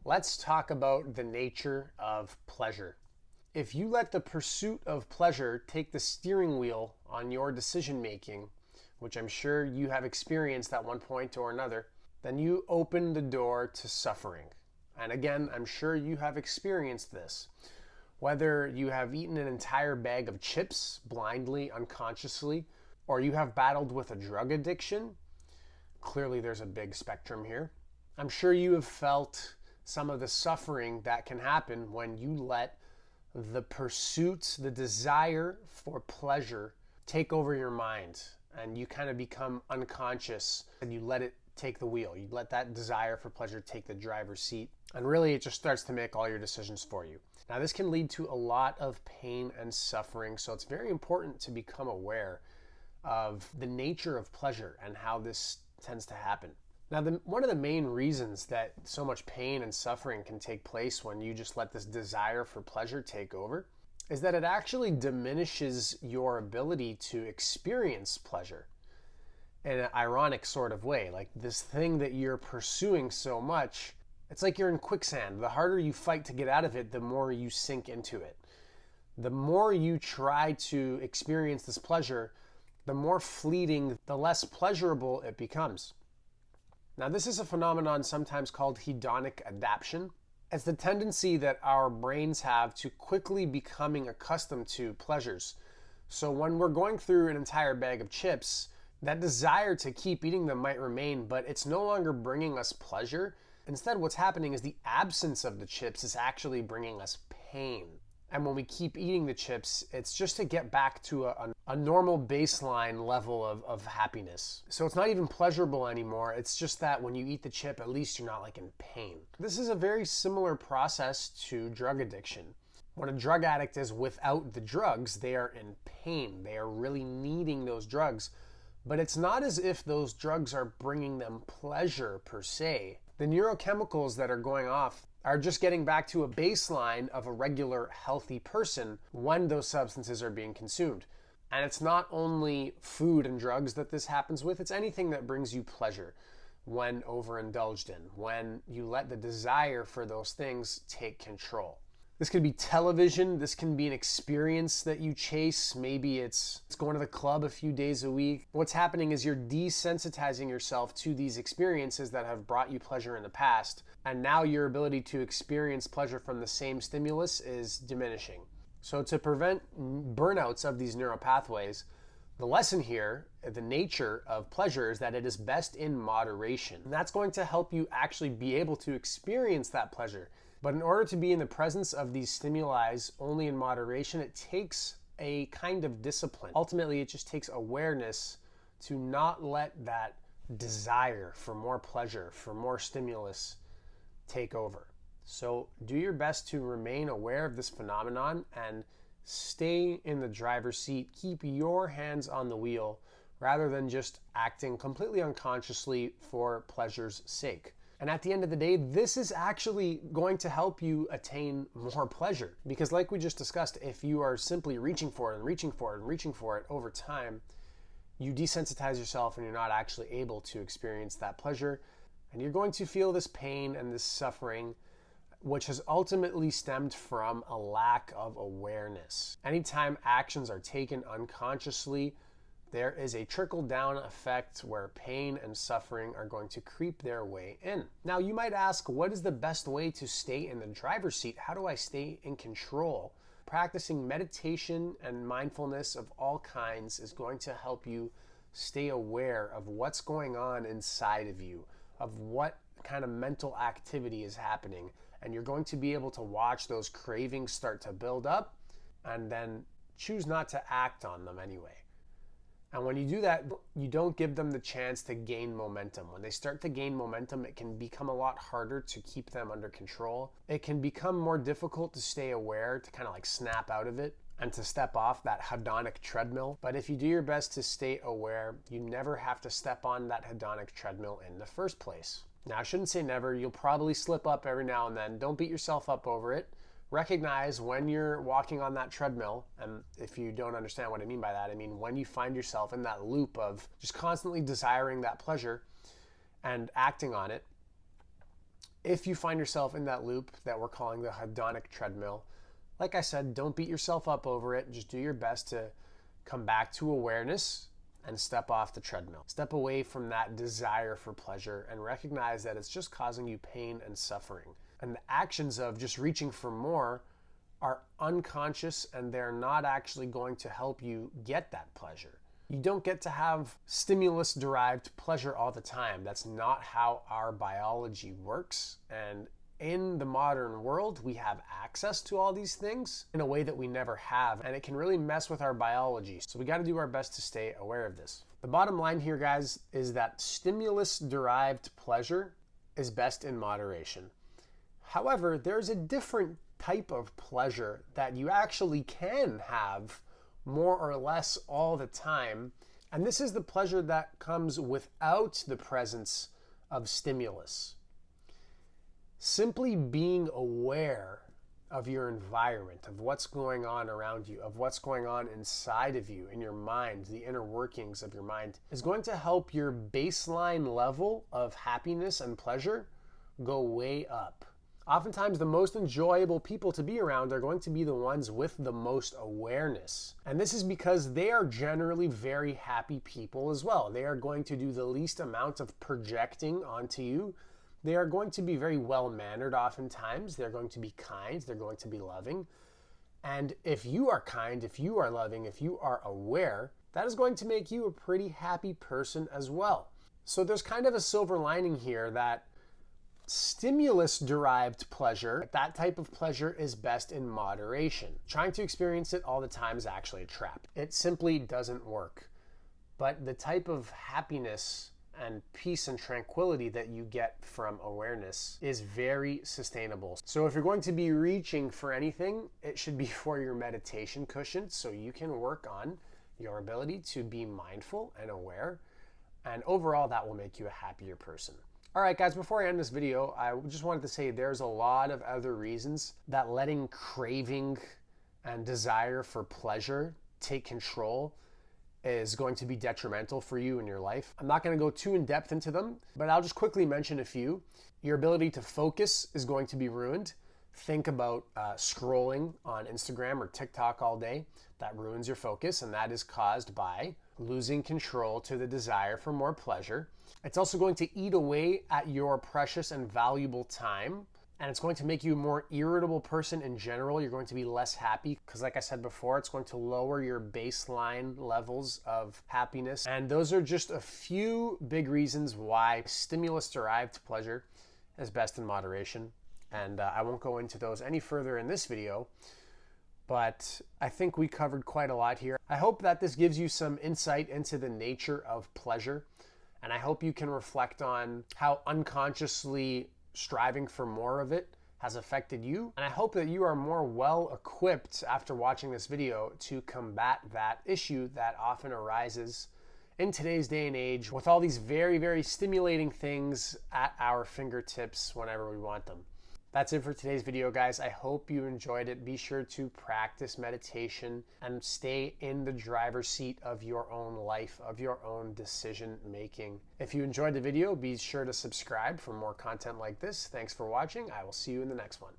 Let's talk about the nature of pleasure. If you let the pursuit of pleasure take the steering wheel on your decision making, which I'm sure you have experienced at one point or another, then you open the door to suffering. And again, I'm sure you have experienced this. Whether you have eaten an entire bag of chips blindly, unconsciously, or you have battled with a drug addiction, clearly there's a big spectrum here. I'm sure you have felt some of the suffering that can happen when you let the pursuit, the desire for pleasure take over your mind, and you kind of become unconscious and you let it take the wheel. You let that desire for pleasure take the driver's seat, and really it just starts to make all your decisions for you. Now, this can lead to a lot of pain and suffering, so it's very important to become aware of the nature of pleasure and how this tends to happen. Now, one of the main reasons that so much pain and suffering can take place when you just let this desire for pleasure take over is that it actually diminishes your ability to experience pleasure in an ironic sort of way. Like, this thing that you're pursuing so much, it's like you're in quicksand. The harder you fight to get out of it, the more you sink into it. The more you try to experience this pleasure, the more fleeting, the less pleasurable it becomes. Now, this is a phenomenon sometimes called hedonic adaptation. It's the tendency that our brains have to quickly becoming accustomed to pleasures. So when we're going through an entire bag of chips, that desire to keep eating them might remain, but it's no longer bringing us pleasure. Instead, what's happening is the absence of the chips is actually bringing us pain. And when we keep eating the chips, it's just to get back to a normal baseline level of happiness. So it's not even pleasurable anymore. It's just that when you eat the chip, at least you're not like in pain. This is a very similar process to drug addiction. When a drug addict is without the drugs, they are in pain. They are really needing those drugs. But it's not as if those drugs are bringing them pleasure per se. The neurochemicals that are going off are just getting back to a baseline of a regular healthy person when those substances are being consumed. And it's not only food and drugs that this happens with, it's anything that brings you pleasure when overindulged in, when you let the desire for those things take control. This could be television, this can be an experience that you chase, maybe it's going to the club a few days a week. What's happening is you're desensitizing yourself to these experiences that have brought you pleasure in the past, and now your ability to experience pleasure from the same stimulus is diminishing. So to prevent burnouts of these neural pathways, the lesson here, the nature of pleasure, is that it is best in moderation. And that's going to help you actually be able to experience that pleasure. But in order to be in the presence of these stimuli only in moderation, it takes a kind of discipline. Ultimately, it just takes awareness to not let that desire for more pleasure, for more stimulus, take over. So do your best to remain aware of this phenomenon and stay in the driver's seat. Keep your hands on the wheel rather than just acting completely unconsciously for pleasure's sake. And at the end of the day, this is actually going to help you attain more pleasure. Because like we just discussed, if you are simply reaching for it and reaching for it and reaching for it over time, you desensitize yourself and you're not actually able to experience that pleasure. And you're going to feel this pain and this suffering, which has ultimately stemmed from a lack of awareness. Anytime actions are taken unconsciously, there is a trickle-down effect where pain and suffering are going to creep their way in. Now, you might ask, what is the best way to stay in the driver's seat? How do I stay in control? Practicing meditation and mindfulness of all kinds is going to help you stay aware of what's going on inside of you, of what kind of mental activity is happening. And you're going to be able to watch those cravings start to build up and then choose not to act on them anyway. And when you do that, you don't give them the chance to gain momentum. When they start to gain momentum, it can become a lot harder to keep them under control. It can become more difficult to stay aware, to kind of like snap out of it and to step off that hedonic treadmill. But if you do your best to stay aware, you never have to step on that hedonic treadmill in the first place. Now, I shouldn't say never. You'll probably slip up every now and then. Don't beat yourself up over it. Recognize when you're walking on that treadmill, and if you don't understand what I mean by that, I mean when you find yourself in that loop of just constantly desiring that pleasure and acting on it, If you find yourself in that loop that we're calling the hedonic treadmill, like I said, don't beat yourself up over it. Just do your best to come back to awareness and step off the treadmill. Step away from that desire for pleasure and recognize that it's just causing you pain and suffering. And the actions of just reaching for more are unconscious, and they're not actually going to help you get that pleasure. You don't get to have stimulus-derived pleasure all the time. That's not how our biology works. And in the modern world, we have access to all these things in a way that we never have, and it can really mess with our biology. So we got to do our best to stay aware of this. The bottom line here, guys, is that stimulus-derived pleasure is best in moderation. However, there's a different type of pleasure that you actually can have more or less all the time, and this is the pleasure that comes without the presence of stimulus. Simply being aware of your environment, of what's going on around you, of what's going on inside of you, in your mind, the inner workings of your mind, is going to help your baseline level of happiness and pleasure go way up. Oftentimes, the most enjoyable people to be around are going to be the ones with the most awareness. And this is because they are generally very happy people as well. They are going to do the least amount of projecting onto you. They are going to be very well-mannered oftentimes. They're going to be kind. They're going to be loving. And if you are kind, if you are loving, if you are aware, that is going to make you a pretty happy person as well. So there's kind of a silver lining here that stimulus-derived pleasure, that type of pleasure is best in moderation. Trying to experience it all the time is actually a trap. It simply doesn't work. But the type of happiness and peace and tranquility that you get from awareness is very sustainable. So if you're going to be reaching for anything, it should be for your meditation cushion, so you can work on your ability to be mindful and aware, and overall that will make you a happier person. All right, guys, before I end this video, I just wanted to say there's a lot of other reasons that letting craving and desire for pleasure take control is going to be detrimental for you in your life. I'm not going to go too in depth into them, but I'll just quickly mention a few. Your ability to focus is going to be ruined. Think about scrolling on Instagram or TikTok all day. That ruins your focus, and that is caused by losing control to the desire for more pleasure. It's also going to eat away at your precious and valuable time, and it's going to make you a more irritable person in general. You're going to be less happy because, like I said before, it's going to lower your baseline levels of happiness. And those are just a few big reasons why stimulus-derived pleasure is best in moderation. And I won't go into those any further in this video, but I think we covered quite a lot here. I hope that this gives you some insight into the nature of pleasure, and I hope you can reflect on how unconsciously striving for more of it has affected you. And I hope that you are more well equipped after watching this video to combat that issue that often arises in today's day and age with all these very, very stimulating things at our fingertips whenever we want them. That's it for today's video, guys. I hope you enjoyed it. Be sure to practice meditation and stay in the driver's seat of your own life, of your own decision making. If you enjoyed the video, be sure to subscribe for more content like this. Thanks for watching. I will see you in the next one.